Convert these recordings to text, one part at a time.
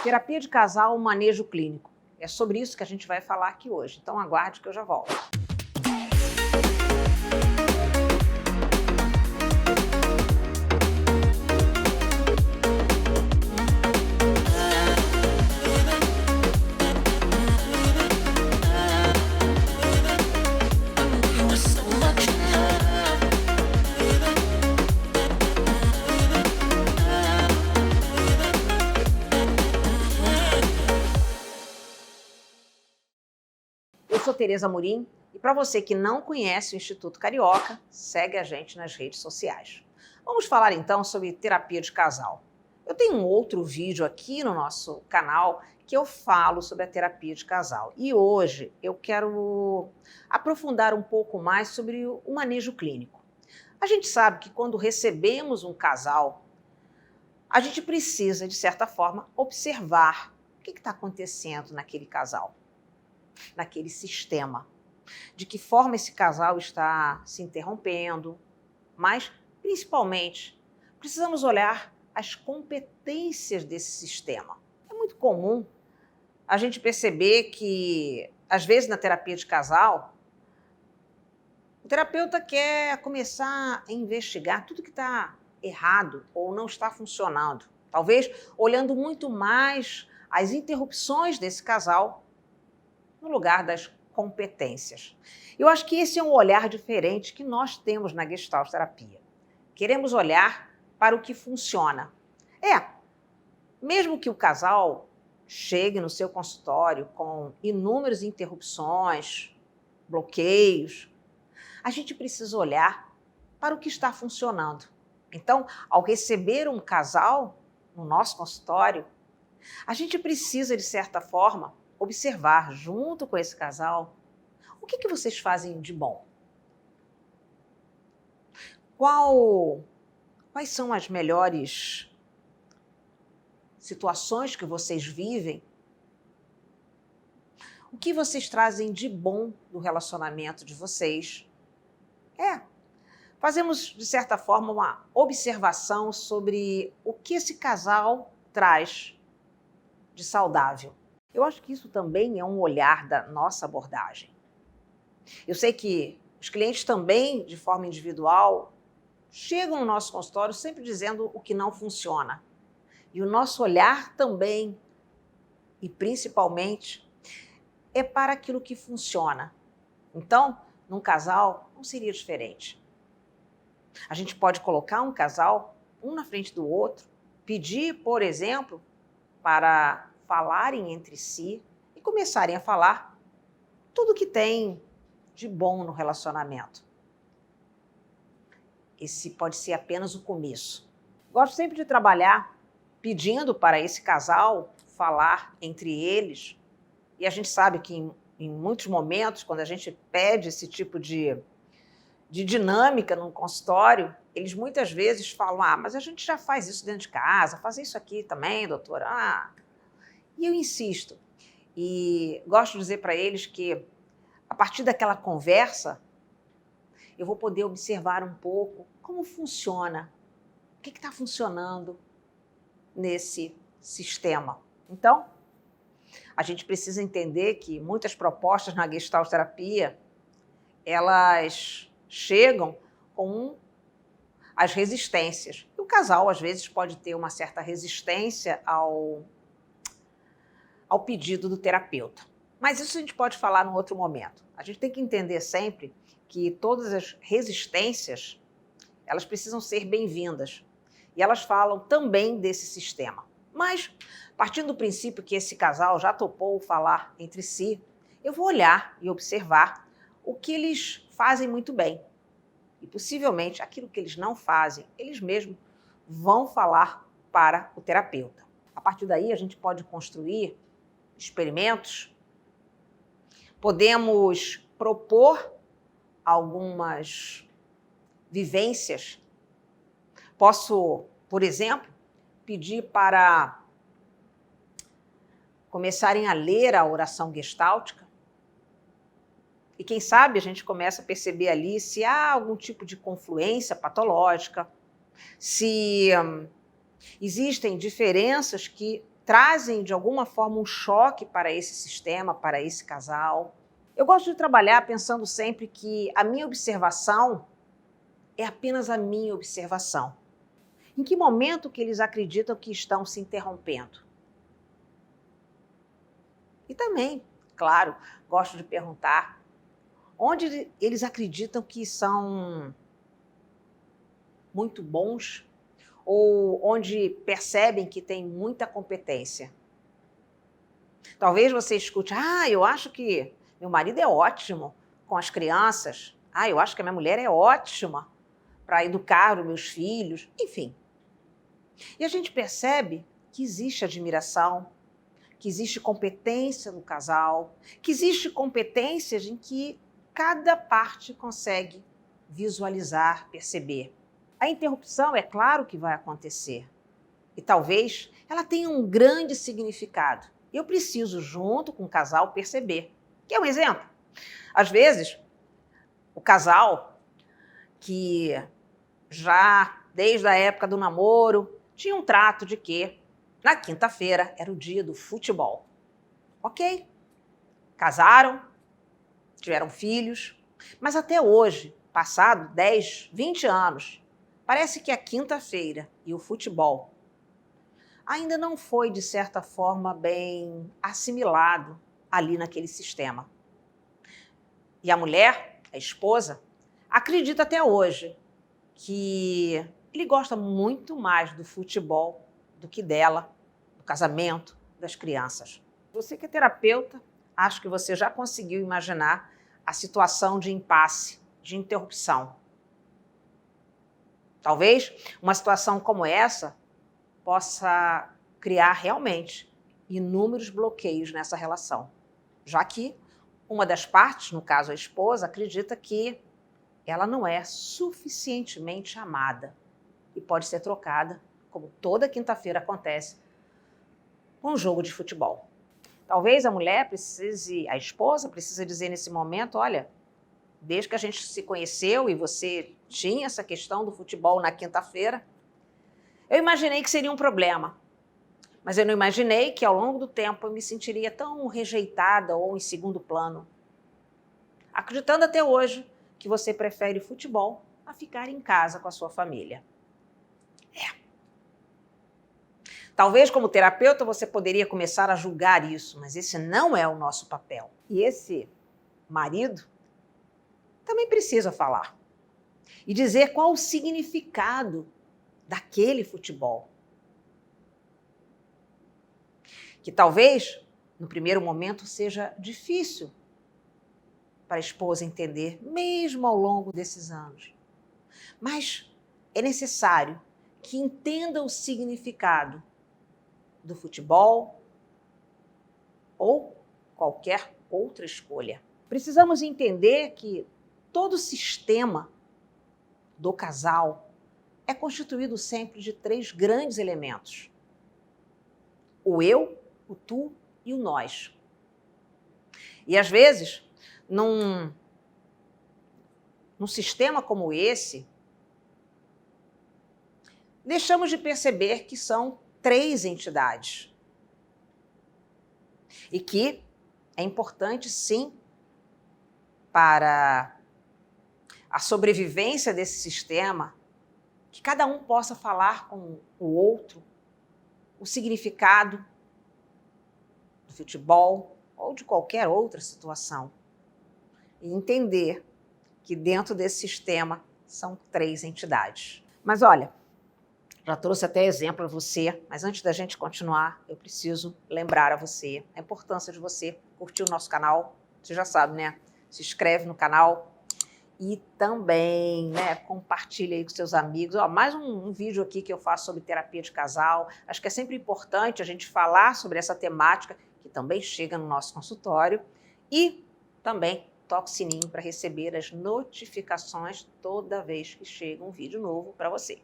Terapia de casal, manejo clínico. É sobre isso que a gente vai falar aqui hoje. Então aguarde que eu já volto. Eu sou Tereza Amorim e para você que não conhece o Instituto Carioca, segue a gente nas redes sociais. Vamos falar então sobre terapia de casal. Eu tenho um outro vídeo aqui no nosso canal que eu falo sobre a terapia de casal. E hoje eu quero aprofundar um pouco mais sobre o manejo clínico. A gente sabe que quando recebemos um casal, a gente precisa, de certa forma, observar o que está acontecendo naquele casal, naquele sistema, de que forma esse casal está se interrompendo, mas, principalmente, precisamos olhar as competências desse sistema. É muito comum a gente perceber que, às vezes, na terapia de casal, o terapeuta quer começar a investigar tudo que está errado ou não está funcionando, talvez olhando muito mais as interrupções desse casal no lugar das competências. Eu acho que esse é um olhar diferente que nós temos na Gestalt terapia. Queremos olhar para o que funciona. Mesmo que o casal chegue no seu consultório com inúmeras interrupções, bloqueios, a gente precisa olhar para o que está funcionando. Então, ao receber um casal no nosso consultório, a gente precisa, de certa forma, observar junto com esse casal o que vocês fazem de bom. Quais são as melhores situações que vocês vivem? O que vocês trazem de bom do relacionamento de vocês? Fazemos, de certa forma, uma observação sobre o que esse casal traz de saudável. Eu acho que isso também é um olhar da nossa abordagem. Eu sei que os clientes também, de forma individual, chegam no nosso consultório sempre dizendo o que não funciona. E o nosso olhar também, e principalmente, é para aquilo que funciona. Então, num casal, não seria diferente. A gente pode colocar um casal, um na frente do outro, pedir, por exemplo, para falarem entre si e começarem a falar tudo que tem de bom no relacionamento. Esse pode ser apenas o começo. Gosto sempre de trabalhar pedindo para esse casal falar entre eles, e a gente sabe que em muitos momentos, quando a gente pede esse tipo de dinâmica no consultório, eles muitas vezes falam: mas a gente já faz isso dentro de casa, faz isso aqui também, doutora. E eu insisto, e gosto de dizer para eles que, a partir daquela conversa, eu vou poder observar um pouco como funciona, o que está funcionando nesse sistema. Então, a gente precisa entender que muitas propostas na Gestalt terapia, elas chegam com as resistências. E o casal, às vezes, pode ter uma certa resistência ao pedido do terapeuta. Mas isso a gente pode falar num outro momento. A gente tem que entender sempre que todas as resistências, elas precisam ser bem-vindas. E elas falam também desse sistema. Mas, partindo do princípio que esse casal já topou falar entre si, eu vou olhar e observar o que eles fazem muito bem. E, possivelmente, aquilo que eles não fazem, eles mesmos vão falar para o terapeuta. A partir daí, a gente pode construir experimentos, podemos propor algumas vivências. Posso, por exemplo, pedir para começarem a ler a oração gestáltica. E quem sabe a gente começa a perceber ali se há algum tipo de confluência patológica, se existem diferenças que trazem de alguma forma um choque para esse sistema, para esse casal. Eu gosto de trabalhar pensando sempre que a minha observação é apenas a minha observação. Em que momento que eles acreditam que estão se interrompendo? E também, claro, gosto de perguntar onde eles acreditam que são muito bons ou onde percebem que têm muita competência. Talvez você escute, eu acho que meu marido é ótimo com as crianças. Eu acho que a minha mulher é ótima para educar os meus filhos. Enfim. E a gente percebe que existe admiração, que existe competência no casal, que existe competências em que cada parte consegue visualizar, perceber. A interrupção, é claro que vai acontecer. E talvez ela tenha um grande significado. Eu preciso, junto com o casal, perceber. Quer um exemplo? Às vezes, o casal que já desde a época do namoro tinha um trato de que na quinta-feira era o dia do futebol. Ok, casaram, tiveram filhos, mas até hoje, passado 10, 20 anos, parece que a quinta-feira e o futebol ainda não foi, de certa forma, bem assimilado ali naquele sistema. E a mulher, a esposa, acredita até hoje que ele gosta muito mais do futebol do que dela, do casamento, das crianças. Você que é terapeuta, acho que você já conseguiu imaginar a situação de impasse, de interrupção. Talvez uma situação como essa possa criar realmente inúmeros bloqueios nessa relação, já que uma das partes, no caso a esposa, acredita que ela não é suficientemente amada e pode ser trocada, como toda quinta-feira acontece, com um jogo de futebol. Talvez a mulher precise, a esposa precisa dizer nesse momento, olha, desde que a gente se conheceu e você tinha essa questão do futebol na quinta-feira, eu imaginei que seria um problema, mas eu não imaginei que ao longo do tempo eu me sentiria tão rejeitada ou em segundo plano, acreditando até hoje que você prefere futebol a ficar em casa com a sua família. Talvez como terapeuta você poderia começar a julgar isso, mas esse não é o nosso papel. E esse marido também precisa falar e dizer qual o significado daquele futebol. Que talvez, no primeiro momento, seja difícil para a esposa entender, mesmo ao longo desses anos. Mas é necessário que entenda o significado do futebol ou qualquer outra escolha. Precisamos entender que todo o sistema do casal é constituído sempre de 3 grandes elementos: o eu, o tu e o nós. E às vezes, num sistema como esse, deixamos de perceber que são 3 entidades. E que é importante, sim, para a sobrevivência desse sistema, que cada um possa falar com o outro o significado do futebol ou de qualquer outra situação. E entender que dentro desse sistema são 3 entidades. Mas olha, já trouxe até exemplo a você, mas antes da gente continuar, eu preciso lembrar a você a importância de você curtir o nosso canal. Você já sabe, né? Se inscreve no canal e também, né, compartilha aí com seus amigos. Mais um vídeo aqui que eu faço sobre terapia de casal. Acho que é sempre importante a gente falar sobre essa temática, que também chega no nosso consultório. E também toque o sininho para receber as notificações toda vez que chega um vídeo novo para você.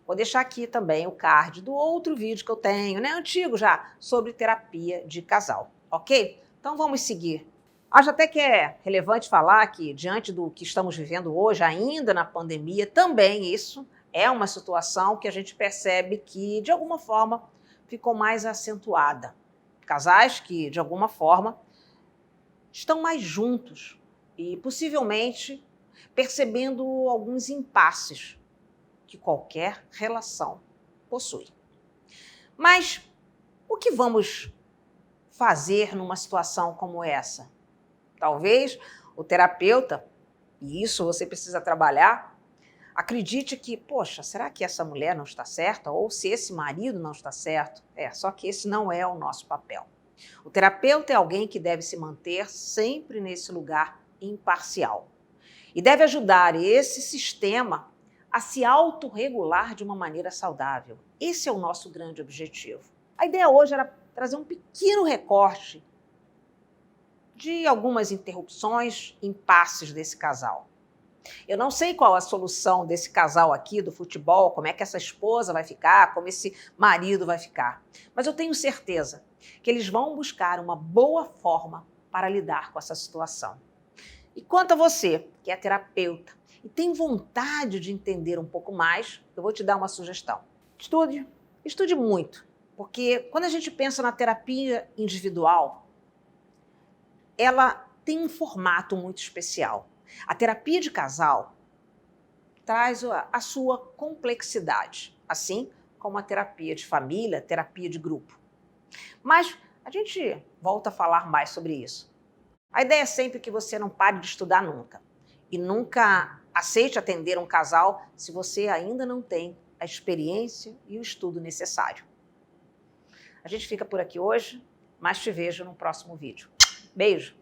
Vou deixar aqui também o card do outro vídeo que eu tenho, né, antigo já, sobre terapia de casal, ok? Então vamos seguir. Acho até que é relevante falar que, diante do que estamos vivendo hoje, ainda na pandemia, também isso é uma situação que a gente percebe que, de alguma forma, ficou mais acentuada. Casais que, de alguma forma, estão mais juntos e possivelmente percebendo alguns impasses que qualquer relação possui. Mas o que vamos fazer numa situação como essa? Talvez o terapeuta, e isso você precisa trabalhar, acredite que, poxa, será que essa mulher não está certa? Ou se esse marido não está certo? Só que esse não é o nosso papel. O terapeuta é alguém que deve se manter sempre nesse lugar imparcial e deve ajudar esse sistema a se autorregular de uma maneira saudável. Esse é o nosso grande objetivo. A ideia hoje era trazer um pequeno recorte de algumas interrupções, impasses desse casal. Eu não sei qual a solução desse casal aqui do futebol, como é que essa esposa vai ficar, como esse marido vai ficar. Mas eu tenho certeza que eles vão buscar uma boa forma para lidar com essa situação. E quanto a você, que é terapeuta e tem vontade de entender um pouco mais, eu vou te dar uma sugestão. Estude muito, porque quando a gente pensa na terapia individual, ela tem um formato muito especial. A terapia de casal traz a sua complexidade, assim como a terapia de família, terapia de grupo. Mas a gente volta a falar mais sobre isso. A ideia é sempre que você não pare de estudar nunca. E nunca aceite atender um casal se você ainda não tem a experiência e o estudo necessário. A gente fica por aqui hoje, mas te vejo no próximo vídeo. Beijo!